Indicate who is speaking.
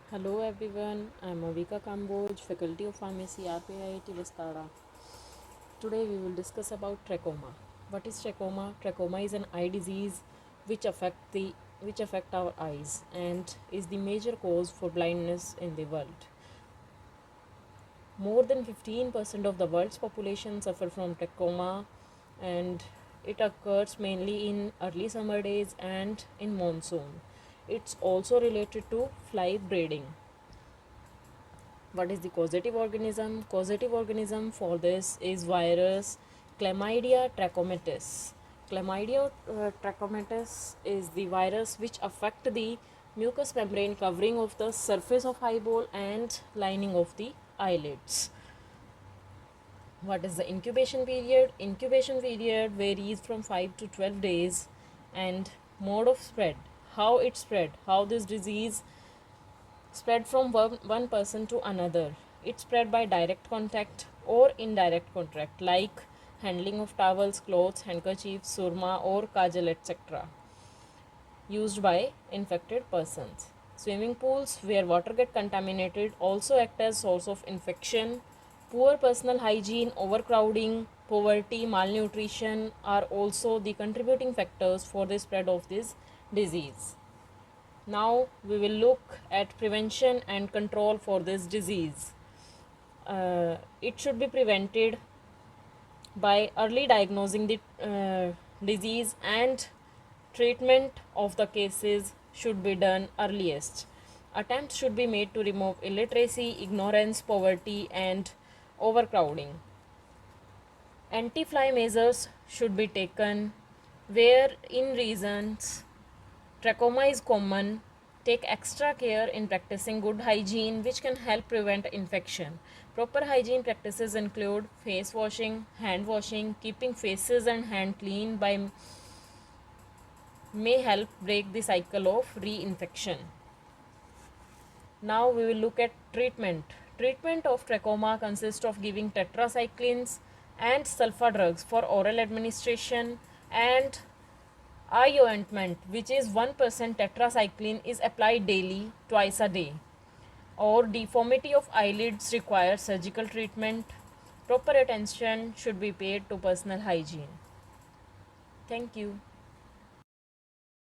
Speaker 1: Hello everyone, I'm Avika Kamboj, Faculty of Pharmacy, RPIIT Vistara. Today we will discuss about trachoma. What is trachoma? Trachoma is an eye disease which affect our eyes and is the major cause for blindness in the world. More than 15% of the world's population suffer from trachoma, and it occurs mainly in early summer days and in monsoon. It's also related to fly breeding. What is the causative organism? Causative organism for this is virus Chlamydia trachomatis. Chlamydia trachomatis is the virus which affect the mucous membrane covering of the surface of eyeball and lining of the eyelids. What is the incubation period? Incubation period varies from 5 to 12 days. And mode of spread, how it spread, how this disease spread from one person to another. It spread by direct contact or indirect contact, like handling of towels, clothes, handkerchiefs, surma or kajal, etc. used by infected persons. Swimming pools where water get contaminated also act as source of infection. Poor personal hygiene, overcrowding, poverty, malnutrition are also the contributing factors for the spread of this disease. Now we will look at prevention and control for this disease. It should be prevented by early diagnosing the disease, and treatment of the cases should be done earliest. Attempts should be made to remove illiteracy, ignorance, poverty and overcrowding. Anti-fly measures should be taken where in regions trachoma is common. Take extra care in practicing good hygiene, which can help prevent infection. Proper hygiene practices include face washing, hand washing, keeping faces and hands clean may help break the cycle of reinfection. Now we will look at treatment. Treatment of trachoma consists of giving tetracyclines and sulfa drugs for oral administration, and eye ointment, which is 1% tetracycline, is applied daily, twice a day. Or deformity of eyelids requires surgical treatment. Proper attention should be paid to personal hygiene. Thank you.